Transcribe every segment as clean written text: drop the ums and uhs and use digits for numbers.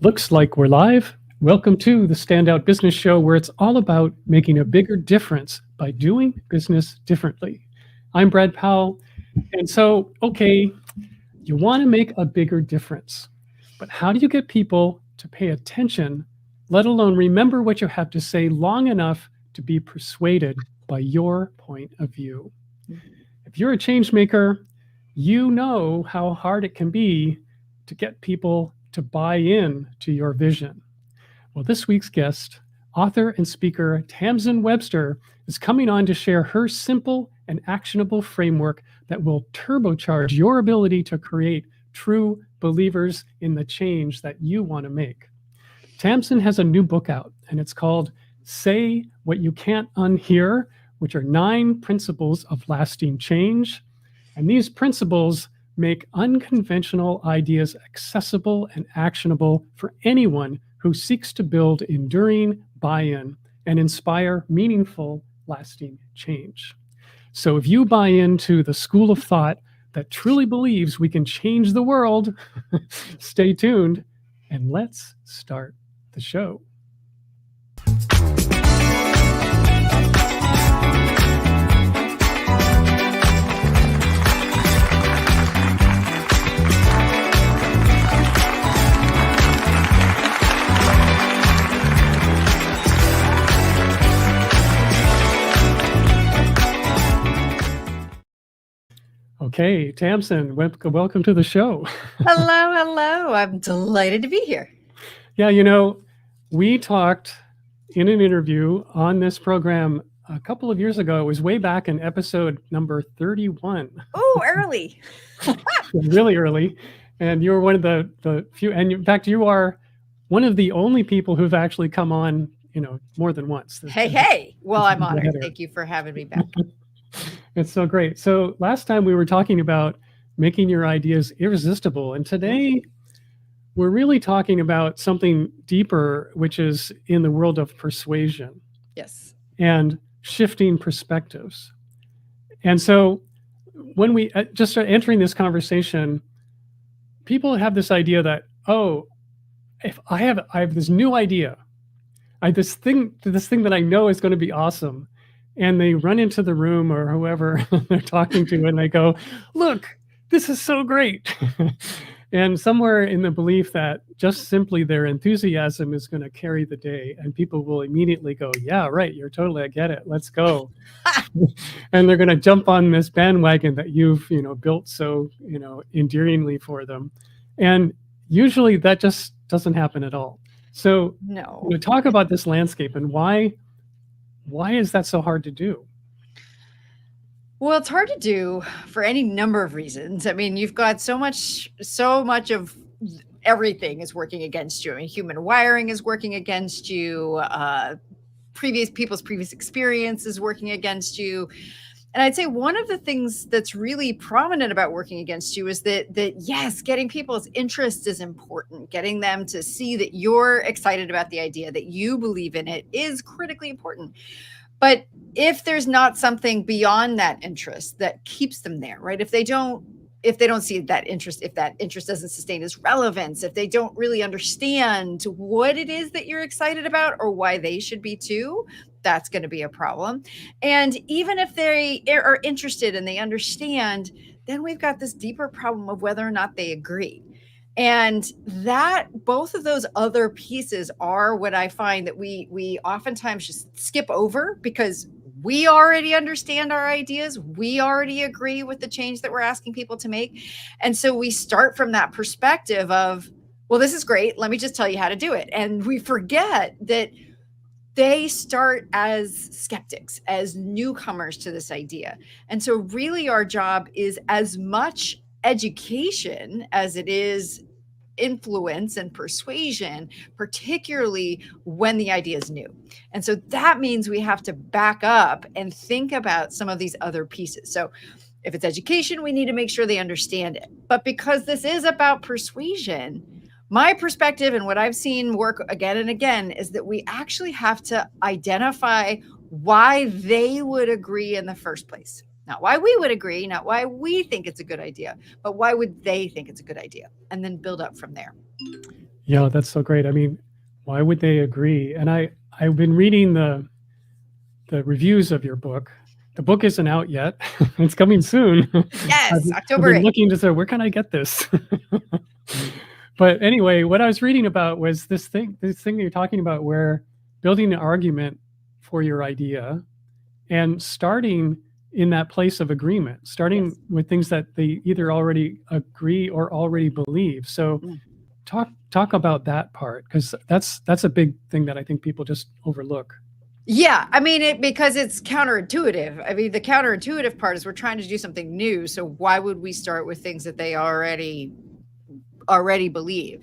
Looks like we're live. Welcome to the Standout Business Show, where it's all about making a bigger difference by doing business differently. I'm Brad Powell. And so, you want to make a bigger difference, but how do you get people to pay attention, let alone remember what you have to say long enough to be persuaded by your point of view? If you're a change maker, you know how hard it can be to get people to buy in to your vision. Well, this week's guest, author and speaker Tamsen Webster, is coming on to share her simple and actionable framework that will turbocharge your ability to create true believers in the change that you want to make. Tamsen has a new book out, and it's called Say What You Can't Unhear, which are 9 principles of lasting change. And these principles make unconventional ideas accessible and actionable for anyone who seeks to build enduring buy-in and inspire meaningful, lasting change. So if you buy into the school of thought that truly believes we can change the world, stay tuned and let's start the show. Okay, Tamsen, welcome to the show. Hello. I'm delighted to be here. Yeah, we talked in an interview on this program a couple of years ago. It was way back in episode number 31. Oh, early. Really early. And you're one of the few, and in fact, you are one of the only people who've actually come on, more than once. Hey. Well, I'm honored. Thank you for having me back. It's so great. So last time we were talking about making your ideas irresistible. And today we're really talking about something deeper, which is in the world of persuasion. Yes. And shifting perspectives. And so when we just start entering this conversation, people have this idea that, if I have this new idea, I have this thing that I know is going to be awesome. And they run into the room or whoever they're talking to and they go, look, this is so great. And somewhere in the belief that just simply their enthusiasm is going to carry the day, and people will immediately go, yeah, right, I get it, let's go. And they're going to jump on this bandwagon that you've built so endearingly for them. And usually that just doesn't happen at all. So no. Talk about this landscape and why is that so hard to do? Well, it's hard to do for any number of reasons. I mean, you've got so much of everything is working against you. I mean, human wiring is working against you. People's previous experience is working against you. And I'd say one of the things that's really prominent about working against you is that yes, getting people's interest is important. Getting them to see that you're excited about the idea, that you believe in it, is critically important. But if there's not something beyond that interest that keeps them there, right? If they don't see that interest, if that interest doesn't sustain its relevance, if they don't really understand what it is that you're excited about or why they should be too, that's going to be a problem. And even if they are interested and they understand, then we've got this deeper problem of whether or not they agree. And that both of those other pieces are what I find that we oftentimes just skip over because we already understand our ideas. We already agree with the change that we're asking people to make. And so we start from that perspective of, well, this is great. Let me just tell you how to do it. And we forget that they start as skeptics, as newcomers to this idea. And so really our job is as much education as it is influence and persuasion, particularly when the idea is new. And so that means we have to back up and think about some of these other pieces. So if it's education, we need to make sure they understand it. But because this is about persuasion, my perspective and what I've seen work again and again is that we actually have to identify why they would agree in the first place. Not why we would agree, not why we think it's a good idea, but why would they think it's a good idea? And then build up from there. Yeah, that's so great. I mean, why would they agree? And I've been reading the reviews of your book. The book isn't out yet. It's coming soon. Yes, I've October been 8th. looking to say, where can I get this? But anyway, what I was reading about was this thing that you're talking about where building an argument for your idea and starting in that place of agreement, starting Yes. with things that they either already agree or already believe. So Mm. talk about that part, because that's a big thing that I think people just overlook. Yeah, I mean, because it's counterintuitive. I mean, the counterintuitive part is we're trying to do something new. So why would we start with things that they already believe?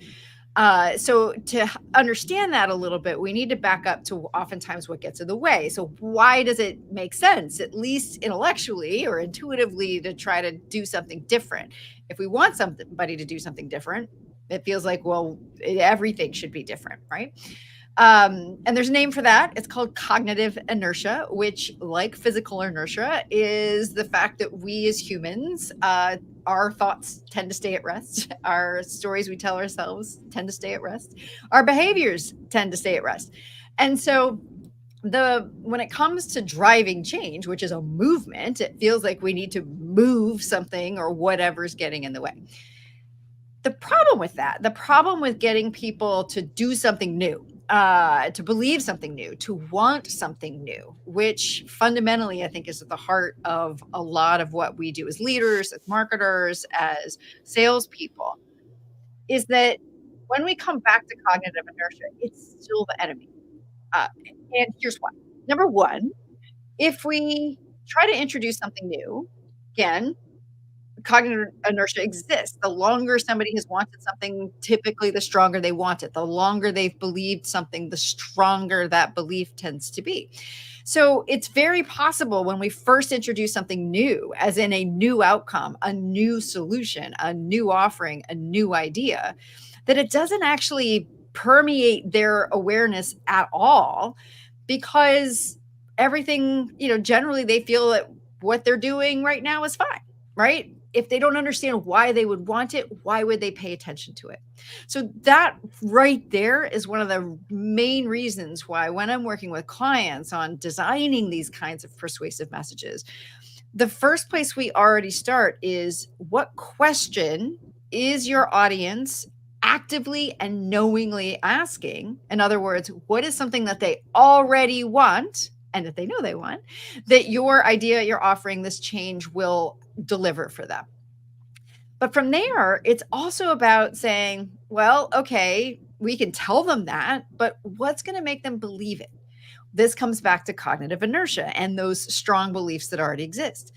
So to understand that a little bit, we need to back up to oftentimes what gets in the way. So why does it make sense, at least intellectually or intuitively, to try to do something different? If we want somebody to do something different, it feels like, well, everything should be different, right? And there's a name for that. It's called cognitive inertia, which, like physical inertia, is the fact that we as humans, our thoughts tend to stay at rest. Our stories we tell ourselves tend to stay at rest. Our behaviors tend to stay at rest. And so when it comes to driving change, which is a movement, it feels like we need to move something or whatever's getting in the way. The problem with getting people to do something new, to believe something new, to want something new, which fundamentally I think is at the heart of a lot of what we do as leaders, as marketers, as salespeople, is that when we come back to cognitive inertia, it's still the enemy. Uh, and here's why. Number one, if we try to introduce something new, again, cognitive inertia exists. The longer somebody has wanted something, typically the stronger they want it. The longer they've believed something, the stronger that belief tends to be. So it's very possible when we first introduce something new, as in a new outcome, a new solution, a new offering, a new idea, that it doesn't actually permeate their awareness at all, because everything, generally they feel that what they're doing right now is fine, right? If they don't understand why they would want it, why would they pay attention to it? So that right there is one of the main reasons why, when I'm working with clients on designing these kinds of persuasive messages, the first place we already start is, what question is your audience actively and knowingly asking? In other words, what is something that they already want and that they know they want, that your idea, your offering, this change will deliver for them? But from there, it's also about saying, well, okay, we can tell them that, but what's going to make them believe it? This comes back to cognitive inertia and those strong beliefs that already exist.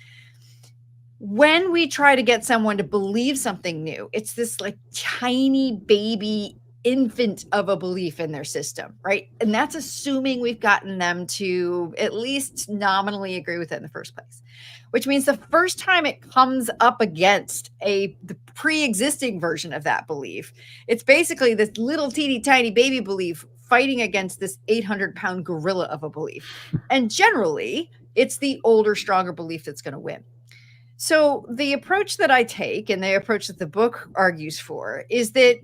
When we try to get someone to believe something new, it's this like tiny baby infant of a belief in their system, right? And that's assuming we've gotten them to at least nominally agree with it in the first place, which means the first time it comes up against the pre-existing version of that belief, it's basically this little teeny tiny baby belief fighting against this 800-pound gorilla of a belief. And generally, it's the older, stronger belief that's going to win. So the approach that I take, and the approach that the book argues for, is that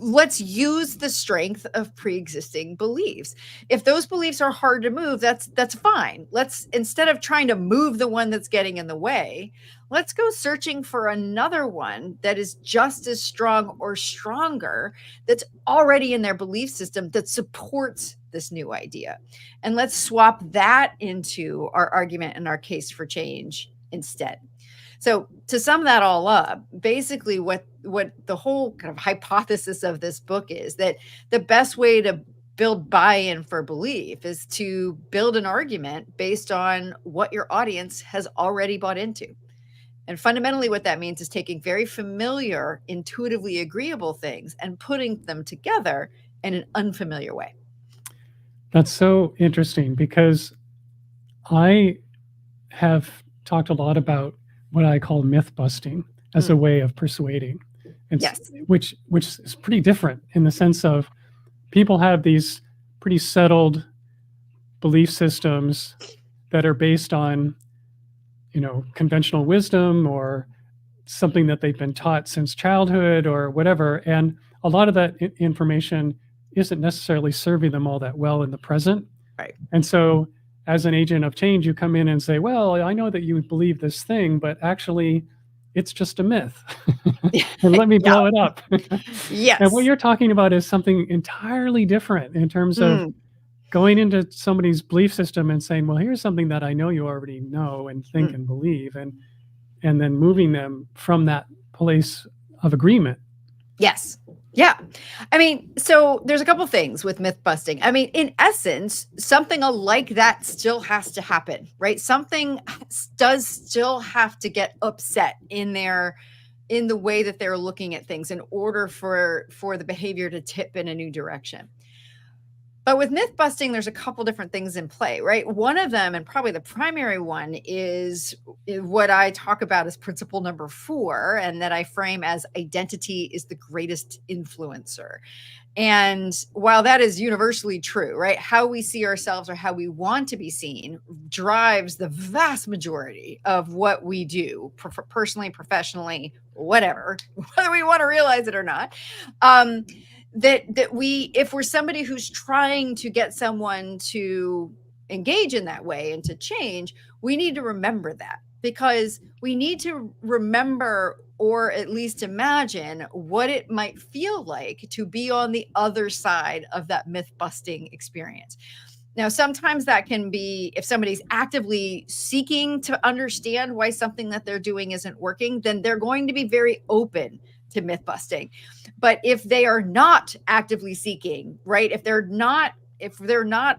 let's use the strength of pre-existing beliefs. If those beliefs are hard to move, that's fine. Let's, instead of trying to move the one that's getting in the way, let's go searching for another one that is just as strong or stronger, that's already in their belief system, that supports this new idea. And let's swap that into our argument and our case for change instead. So to sum that all up, basically what the whole kind of hypothesis of this book is, that the best way to build buy-in for belief is to build an argument based on what your audience has already bought into. And fundamentally what that means is taking very familiar, intuitively agreeable things and putting them together in an unfamiliar way. That's so interesting, because I have talked a lot about what I call myth busting as a way of persuading. Yes. Which is pretty different in the sense of people have these pretty settled belief systems that are based on, conventional wisdom or something that they've been taught since childhood or whatever. And a lot of that information isn't necessarily serving them all that well in the present. Right. And so, as an agent of change, you come in and say, well, I know that you believe this thing, but actually, it's just a myth. And let me Yeah. blow it up. And what Yes. you're talking about is something entirely different in terms of Mm, going into somebody's belief system and saying, well, here's something that I know you already know and think mm. and believe, and then moving them from that place of agreement. Yes. Yeah. I mean, so there's a couple things with myth busting. I mean, in essence, something like that still has to happen, right? Something does still have to get upset in the way that they're looking at things in order for the behavior to tip in a new direction. But with myth busting, there's a couple different things in play, right? One of them, and probably the primary one, is what I talk about as principle number 4, and that I frame as identity is the greatest influencer. And while that is universally true, right? How we see ourselves or how we want to be seen drives the vast majority of what we do, personally, professionally, whatever, whether we want to realize it or not. That we, if we're somebody who's trying to get someone to engage in that way and to change, we need to remember that, because we need to remember, or at least imagine, what it might feel like to be on the other side of that myth busting experience. Now, sometimes that can be if somebody's actively seeking to understand why something that they're doing isn't working, then they're going to be very open to myth busting. But if they are not actively seeking, right? If they're not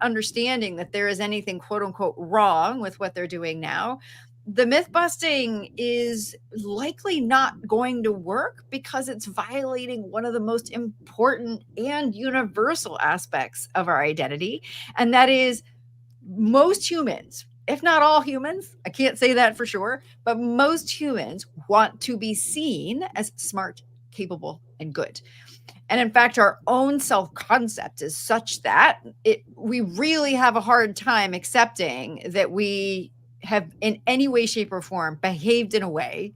understanding that there is anything quote unquote wrong with what they're doing now, the myth busting is likely not going to work, because it's violating one of the most important and universal aspects of our identity. And that is, most humans, if not all humans, I can't say that for sure, but most humans want to be seen as smart, capable, and good. And in fact, our own self-concept is such that we really have a hard time accepting that we have in any way, shape, or form behaved in a way,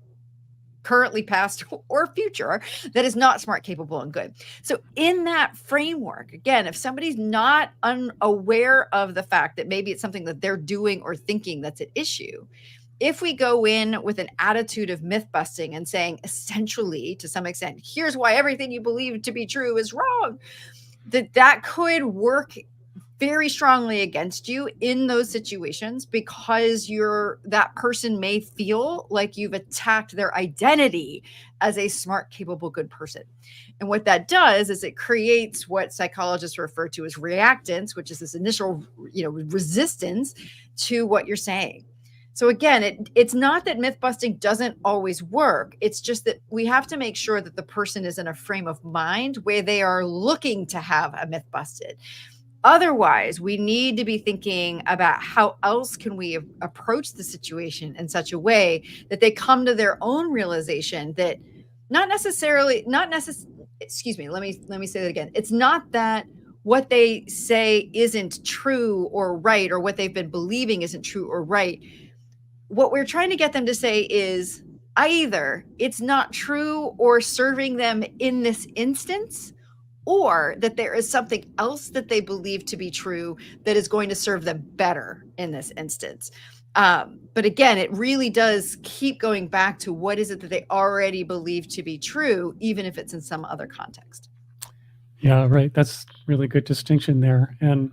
currently, past, or future, that is not smart, capable, and good. So in that framework, again, if somebody's not unaware of the fact that maybe it's something that they're doing or thinking that's an issue, if we go in with an attitude of myth busting and saying, essentially, to some extent, here's why everything you believe to be true is wrong, that could work very strongly against you in those situations, because that person may feel like you've attacked their identity as a smart, capable, good person. And what that does is it creates what psychologists refer to as reactance, which is this initial, resistance to what you're saying. So again, it's not that myth busting doesn't always work. It's just that we have to make sure that the person is in a frame of mind where they are looking to have a myth busted. Otherwise, we need to be thinking about how else can we approach the situation in such a way that they come to their own realization that excuse me, let me say that again. It's not that what they say isn't true or right, or what they've been believing isn't true or right. What we're trying to get them to say is either it's not true or serving them in this instance, or that there is something else that they believe to be true that is going to serve them better in this instance. But again, it really does keep going back to what is it that they already believe to be true, even if it's in some other context. Yeah, right. That's really good distinction there. And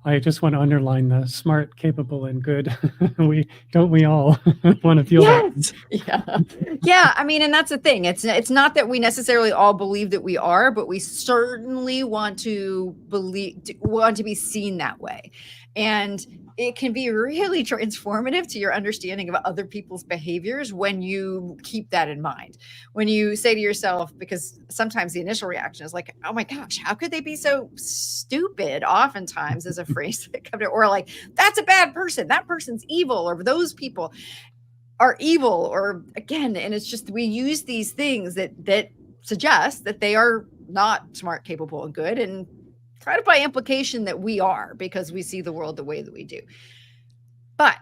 I just want to underline the smart, capable, and good. We all want to feel that. Yes. Yeah. Yeah. I mean, and that's the thing. It's not that we necessarily all believe that we are, but we certainly want to be seen that way. And it can be really transformative to your understanding of other people's behaviors when you keep that in mind. When you say to yourself, because sometimes the initial reaction is like, oh my gosh, how could they be so stupid? Oftentimes is a phrase that comes to, or like, that's a bad person. That person's evil, or those people are evil, or again, and it's just, we use these things that suggest that they are not smart, capable, and good, and kind of by implication that we are, because we see the world the way that we do. But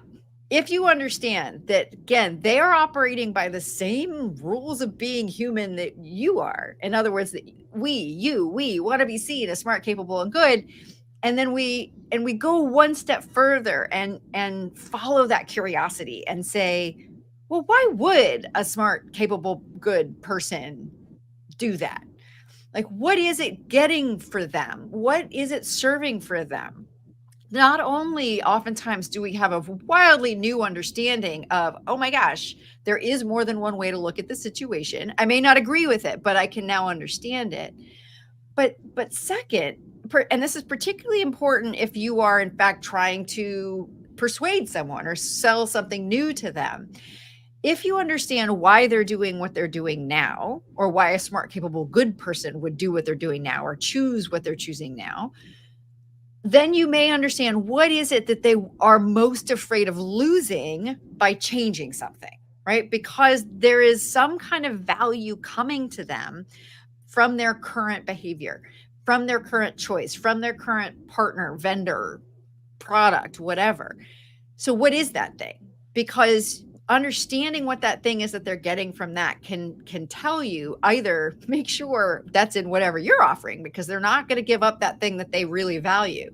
if you understand that, again, they are operating by the same rules of being human that you are. In other words, that we want to be seen as smart, capable, and good. And then we go one step further and follow that curiosity and say, well, why would a smart, capable, good person do that? Like, what is it getting for them? What is it serving for them? Not only oftentimes do we have a wildly new understanding of, oh my gosh, there is more than one way to look at the situation. I may not agree with it, but I can now understand it. But second, and this is particularly important if you are in fact trying to persuade someone or sell something new to them. If you understand why they're doing what they're doing now, or why a smart, capable, good person would do what they're doing now or choose what they're choosing now, then you may understand what is it that they are most afraid of losing by changing something, right? Because there is some kind of value coming to them from their current behavior, from their current choice, from their current partner, vendor, product, whatever. So what is that thing? Because understanding what that thing is that they're getting from that can tell you, either make sure that's in whatever you're offering, because they're not going to give up that thing that they really value,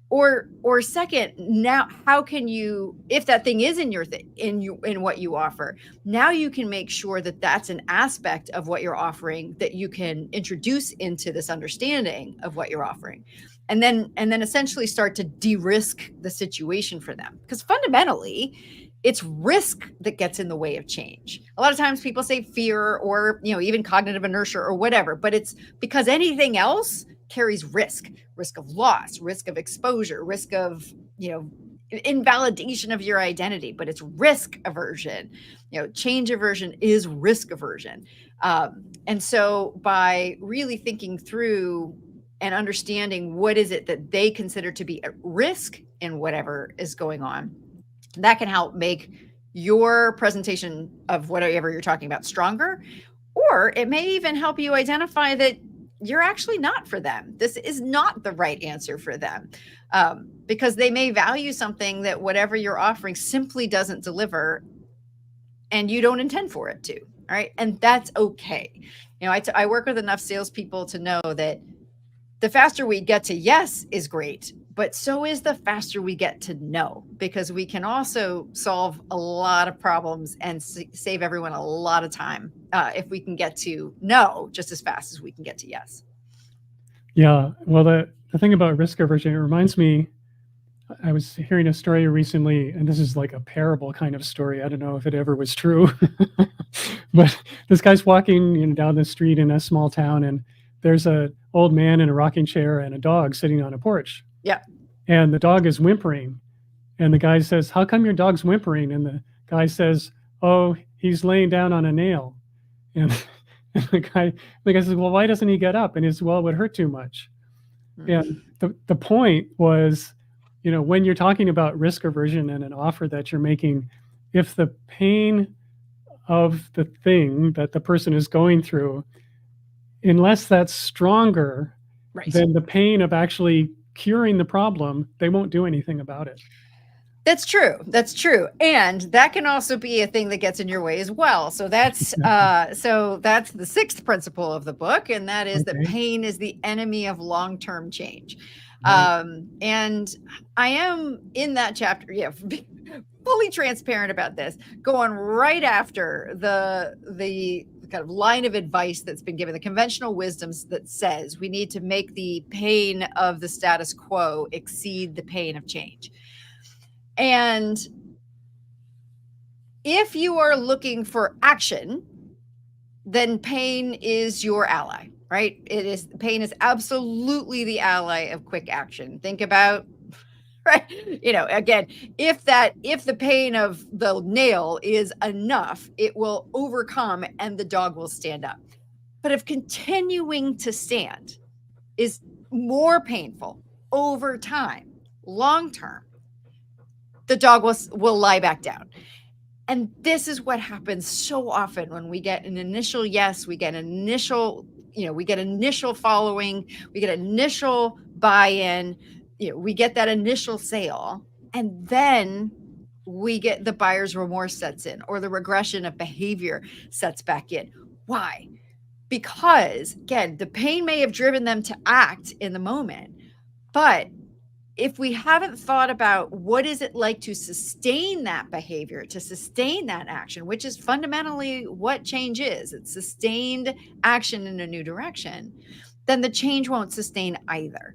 or second, now how can you, if that thing is in your in what you offer, now you can make sure that that's an aspect of what you're offering that you can introduce into this understanding of what you're offering, and then essentially start to de-risk the situation for them, because fundamentally it's risk that gets in the way of change. A lot of times people say fear, or even cognitive inertia or whatever, but it's because anything else carries risk of loss, risk of exposure, risk of invalidation of your identity. But it's risk aversion. Change aversion is risk aversion. And so by really thinking through and understanding what is it that they consider to be at risk in whatever is going on, that can help make your presentation of whatever you're talking about stronger. Or it may even help you identify that you're actually not for them. This is not the right answer for them, because they may value something that whatever you're offering simply doesn't deliver, and you don't intend for it to. All right. And that's okay. I work with enough salespeople to know that the faster we get to yes is great, but so is the faster we get to no, because we can also solve a lot of problems and save everyone a lot of time if we can get to no just as fast as we can get to yes. Yeah. Well, the thing about risk aversion, it reminds me, I was hearing a story recently, and this is like a parable kind of story. I don't know if it ever was true, but this guy's walking down the street in a small town, and there's an old man in a rocking chair and a dog sitting on a porch. Yeah. And the dog is whimpering. And the guy says, "How come your dog's whimpering?" And the guy says, "Oh, he's laying down on a nail." And, and the guy says, "Well, why doesn't he get up?" And he says, "Well, it would hurt too much." And the point was, when you're talking about risk aversion and an offer that you're making, if the pain of the thing that the person is going through, unless that's stronger than the pain of actually curing the problem, they won't do anything about it. That's true. That's true. And that can also be a thing that gets in your way as well. So that's that's the sixth principle of the book, and that is that pain is the enemy of long-term change. Right. And I am in that chapter, fully transparent about this, going right after the kind of line of advice that's been given, the conventional wisdoms that says we need to make the pain of the status quo exceed the pain of change. And if you are looking for action, then pain is your ally, right? Pain is absolutely the ally of quick action. Think about, right? Again, if the pain of the nail is enough, it will overcome and the dog will stand up. But if continuing to stand is more painful over time, long term, the dog will lie back down. And this is what happens so often when we get an initial yes, we get initial following, we get initial buy-in, we get that initial sale. And then we get the buyer's remorse sets in, or the regression of behavior sets back in. Why? Because, again, the pain may have driven them to act in the moment, but if we haven't thought about what is it like to sustain that behavior, to sustain that action, which is fundamentally what change is, it's sustained action in a new direction, then the change won't sustain either.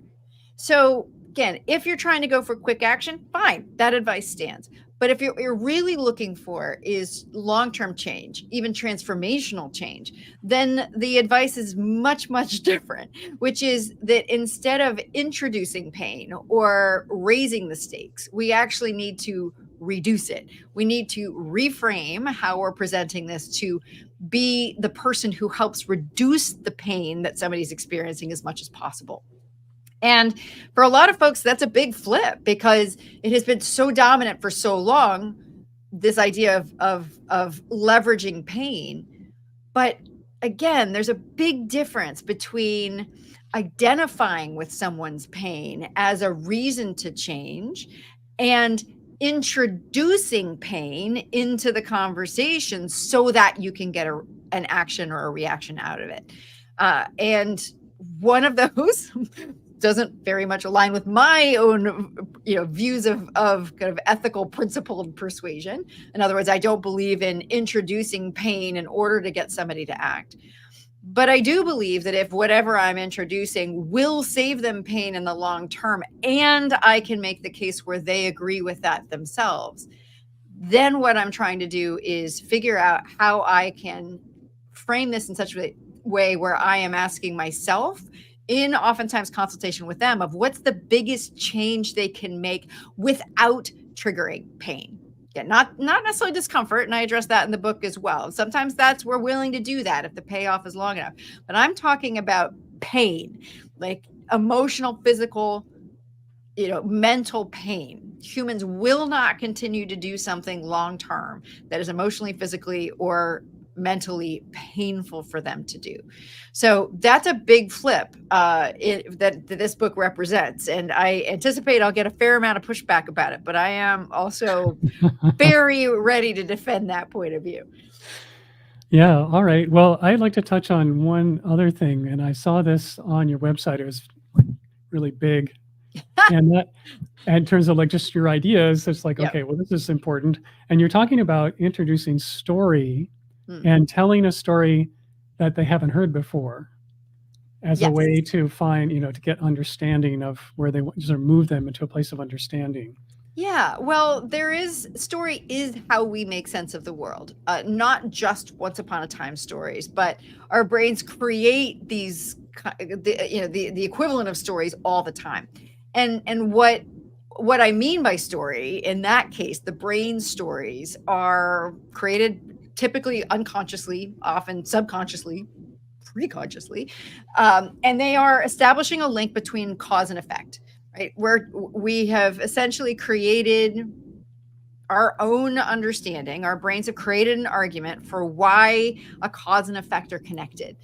So again, if you're trying to go for quick action, fine, that advice stands. But if you're really looking for is long-term change, even transformational change, then the advice is much, much different, which is that instead of introducing pain or raising the stakes, we actually need to reduce it. We need to reframe how we're presenting this to be the person who helps reduce the pain that somebody's experiencing as much as possible. And for a lot of folks, that's a big flip because it has been so dominant for so long, this idea of leveraging pain. But again, there's a big difference between identifying with someone's pain as a reason to change and introducing pain into the conversation so that you can get an action or a reaction out of it. And one of those doesn't very much align with my own, views of kind of ethical principled persuasion. In other words, I don't believe in introducing pain in order to get somebody to act. But I do believe that if whatever I'm introducing will save them pain in the long term, and I can make the case where they agree with that themselves, then what I'm trying to do is figure out how I can frame this in such a way where I am asking myself, in oftentimes consultation with them, of what's the biggest change they can make without triggering pain. Yeah, not necessarily discomfort, and I address that in the book as well. Sometimes we're willing to do that if the payoff is long enough. But I'm talking about pain, like emotional, physical, mental pain. Humans will not continue to do something long term that is emotionally, physically, or mentally painful for them to do. So that's a big flip that this book represents. And I anticipate I'll get a fair amount of pushback about it, but I am also very ready to defend that point of view. Yeah, all right. Well, I'd like to touch on one other thing, and I saw this on your website. It was like really big. And that, in terms of like just your ideas, it's like, Yep. okay, well, this is important. And you're talking about introducing story Hmm. and telling a story that they haven't heard before as a Yes. way to find, to get understanding of where they want, sort of move them into a place of understanding. Yeah, well, story is how we make sense of the world. Not just once upon a time stories, but our brains create the equivalent of stories all the time. And what I mean by story in that case, the brain stories are created typically unconsciously, often subconsciously, preconsciously, and they are establishing a link between cause and effect. Right, where we have essentially created our own understanding. Our brains have created an argument for why a cause and effect are connected.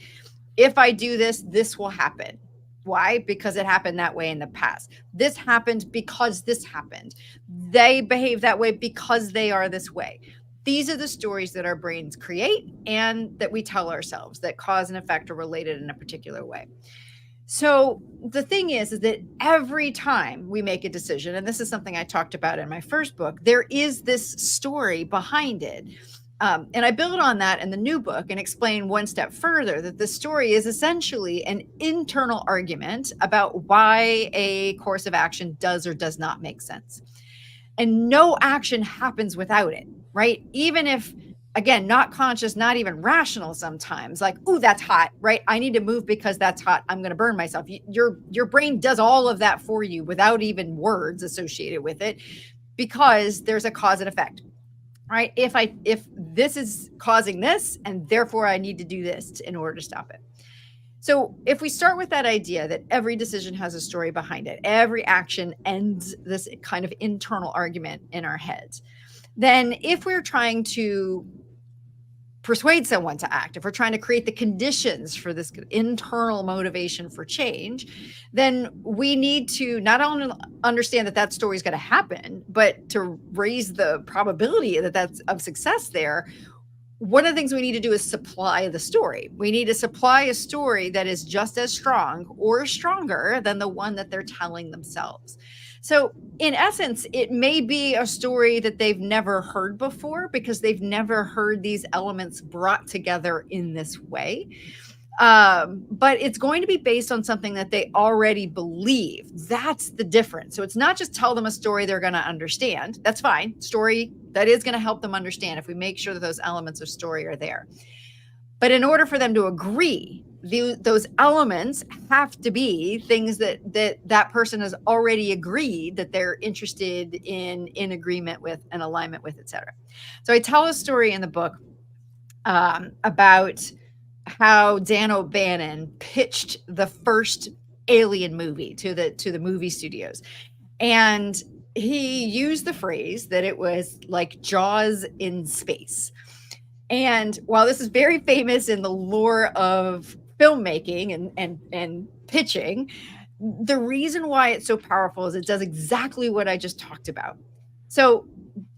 If I do this, this will happen. Why? Because it happened that way in the past. This happened because this happened. They behave that way because they are this way. These are the stories that our brains create and that we tell ourselves, that cause and effect are related in a particular way. So the thing is that every time we make a decision, and this is something I talked about in my first book, there is this story behind it. And I build on that in the new book and explain one step further that the story is essentially an internal argument about why a course of action does or does not make sense. And no action happens without it, right? Even if, again, not conscious, not even rational sometimes, like, oh, that's hot, right? I need to move because that's hot. I'm going to burn myself. Your brain does all of that for you without even words associated with it, because there's a cause and effect, right? If this is causing this, and therefore I need to do this in order to stop it. So if we start with that idea that every decision has a story behind it, every action ends this kind of internal argument in our heads, then if we're trying to persuade someone to act, if we're trying to create the conditions for this internal motivation for change, then we need to not only understand that that story is going to happen, but to raise the probability that that's of success there. One of the things we need to do is supply the story. We need to supply a story that is just as strong or stronger than the one that they're telling themselves. So, in essence, it may be a story that they've never heard before because they've never heard these elements brought together in this way. But it's going to be based on something that they already believe. That's the difference. So it's not just tell them a story they're going to understand. That's fine. Story that is going to help them understand if we make sure that those elements of story are there. But in order for them to agree, those elements have to be things that person has already agreed that they're interested in agreement with and alignment with, etc. So I tell a story in the book about how Dan O'Bannon pitched the first Alien movie to the movie studios. And he used the phrase that it was like Jaws in space. And while this is very famous in the lore of filmmaking and pitching, the reason why it's so powerful is it does exactly what I just talked about. So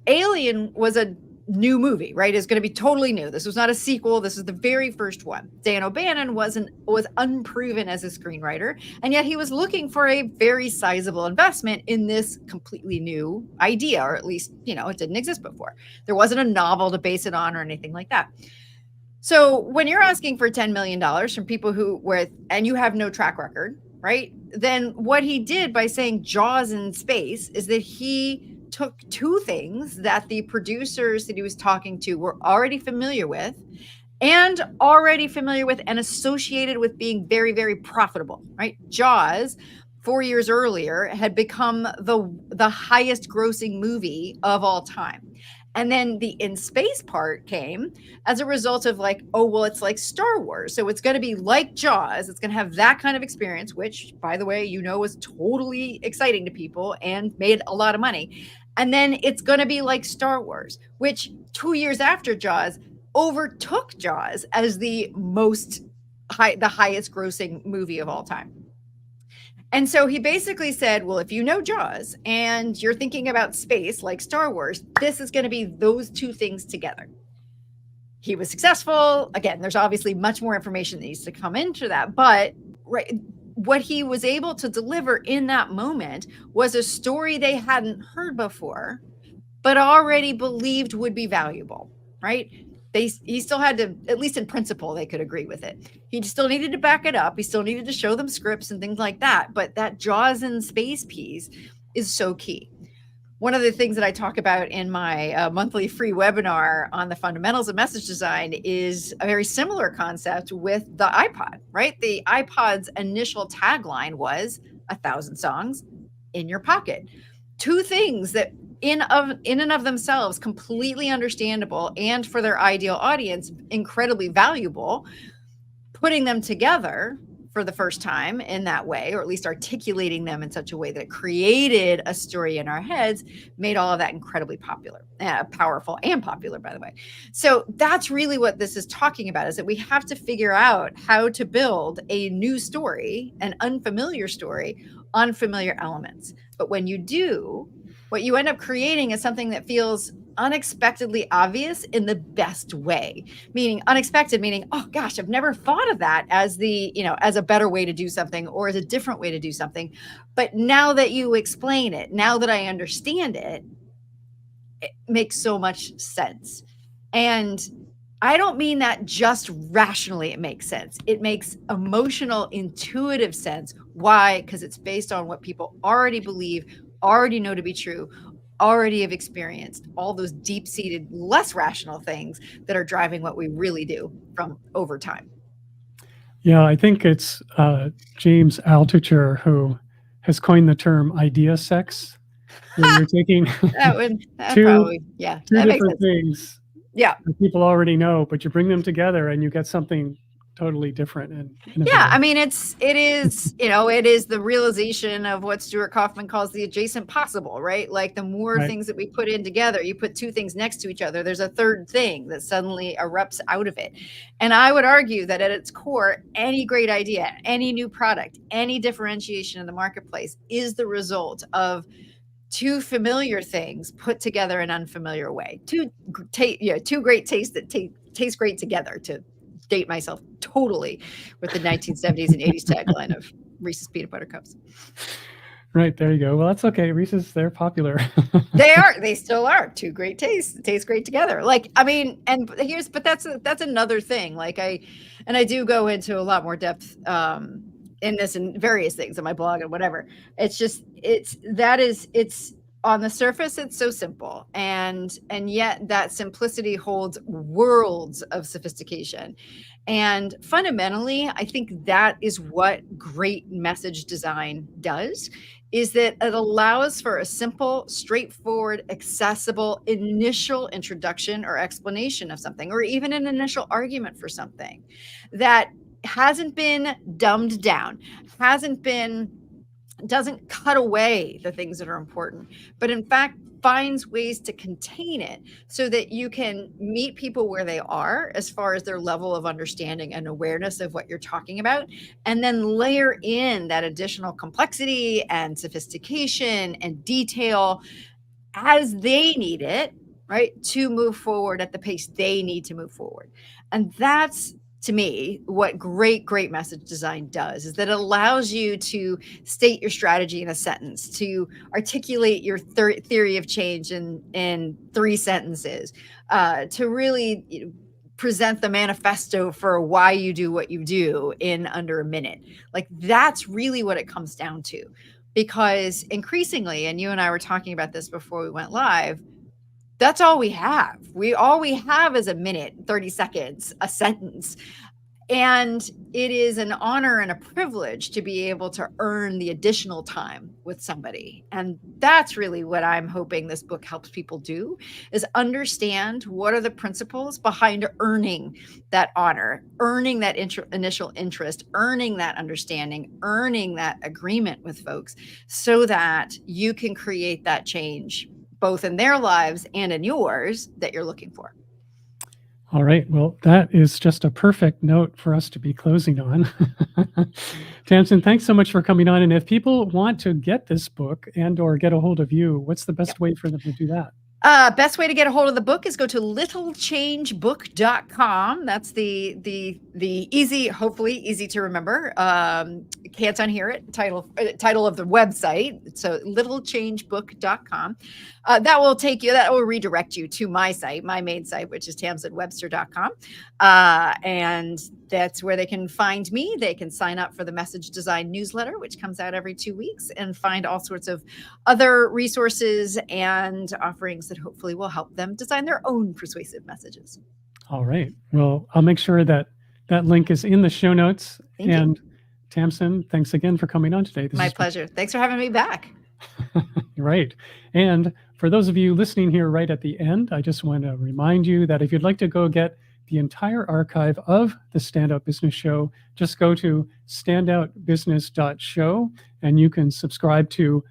Alien was a new movie, right? It's going to be totally new. This was not a sequel. This is the very first one. Dan O'Bannon was unproven as a screenwriter, and yet he was looking for a very sizable investment in this completely new idea, or at least, it didn't exist before. There wasn't a novel to base it on or anything like that. So when you're asking for $10 million from people and you have no track record, right? Then what he did by saying Jaws in space is that he took two things that the producers that he was talking to were already familiar with and associated with being very, very profitable, right? Jaws, 4 years earlier, had become the highest grossing movie of all time. And then the in space part came as a result of it's like Star Wars. So it's going to be like Jaws. It's going to have that kind of experience, which, by the way, was totally exciting to people and made a lot of money. And then it's going to be like Star Wars, which 2 years after Jaws overtook Jaws as the highest grossing movie of all time. And so he basically said, well, if you know Jaws and you're thinking about space like Star Wars, this is going to be those two things together. He was successful. Again, there's obviously much more information that needs to come into that. But what he was able to deliver in that moment was a story they hadn't heard before, but already believed would be valuable, right? He still had to, at least in principle, they could agree with it. He still needed to back it up. He still needed to show them scripts and things like that. But that Jaws in space piece is so key. One of the things that I talk about in my monthly free webinar on the fundamentals of message design is a very similar concept with the iPod, right? The iPod's initial tagline was 1,000 songs in your pocket. Two things that in and of themselves completely understandable and for their ideal audience incredibly valuable. Putting them together for the first time in that way, or at least articulating them in such a way that created a story in our heads, made all of that incredibly powerful and popular, by the way. So that's really what this is talking about, is that we have to figure out how to build a new story, an unfamiliar story, on familiar elements. But when you do, what you end up creating is something that feels unexpectedly obvious in the best way. Meaning unexpected, meaning, oh gosh, I've never thought of that as as a better way to do something or as a different way to do something. But now that you explain it, now that I understand it, it makes so much sense. And I don't mean that just rationally it makes sense. It makes emotional, intuitive sense. Why? Because it's based on what people already believe, already know to be true, already have experienced, all those deep-seated, less rational things that are driving what we really do from over time. Yeah, I think it's James Altucher who has coined the term idea sex, where you're taking two different things that people already know, but you bring them together and you get something totally different and Yeah, innovative. I mean, it is, it is the realization of what Stuart Kaufman calls the adjacent possible, right? Like the more Right. things that we put in together, you put two things next to each other, there's a third thing that suddenly erupts out of it. And I would argue that at its core, any great idea, any new product, any differentiation in the marketplace is the result of two familiar things put together in an unfamiliar way. Two great tastes that taste great together, to date myself totally with the 1970s and 80s tagline of Reese's peanut butter cups. Right, there you go. Well, that's okay. Reese's, they're popular. They still are two great tastes, taste great together. Like, I mean, and but that's another thing. Like I do go into a lot more depth in this and various things on my blog and whatever. It's just, it's on the surface, it's so simple. And yet that simplicity holds worlds of sophistication. And fundamentally, I think that is what great message design does, is that it allows for a simple, straightforward, accessible initial introduction or explanation of something, or even an initial argument for something that hasn't been dumbed down, doesn't cut away the things that are important, but in fact finds ways to contain it so that you can meet people where they are as far as their level of understanding and awareness of what you're talking about, and then layer in that additional complexity and sophistication and detail as they need it, right, to move forward at the pace they need to move forward. And that's, to me, what great message design does, is that it allows you to state your strategy in a sentence, to articulate your theory of change in 3 sentences, to really present the manifesto for why you do what you do in under a minute. Like, that's really what it comes down to. Because increasingly, and you and I were talking about this before we went live, that's all we have. All we have is a minute, 30 seconds, a sentence. And it is an honor and a privilege to be able to earn the additional time with somebody. And that's really what I'm hoping this book helps people do, is understand what are the principles behind earning that honor, earning that initial interest, earning that understanding, earning that agreement with folks, so that you can create that change both in their lives and in yours that you're looking for. All right. Well, that is just a perfect note for us to be closing on. Tamsen, thanks so much for coming on. And if people want to get this book and or get a hold of you, what's the best way for them to do that? Best way to get a hold of the book is go to littlechangebook.com. That's the easy, hopefully easy to remember. Can't unhear it. Title of the website. So littlechangebook.com. That will redirect you to my site, my main site, which is tamsenwebster.com. And that's where they can find me. They can sign up for the Message Design newsletter, which comes out every 2 weeks, and find all sorts of other resources and offerings that hopefully will help them design their own persuasive messages. All right. Well, I'll make sure that link is in the show notes. Thank you. Tamsen, thanks again for coming on today. My pleasure. Thanks for having me back. Right. And for those of you listening here right at the end, I just want to remind you that if you'd like to go get the entire archive of the Standout Business Show, just go to standoutbusiness.show and you can subscribe to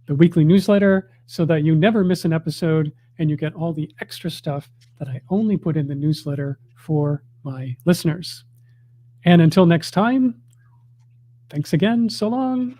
the weekly newsletter so that you never miss an episode and you get all the extra stuff that I only put in the newsletter for my listeners. And until next time, thanks again. So long.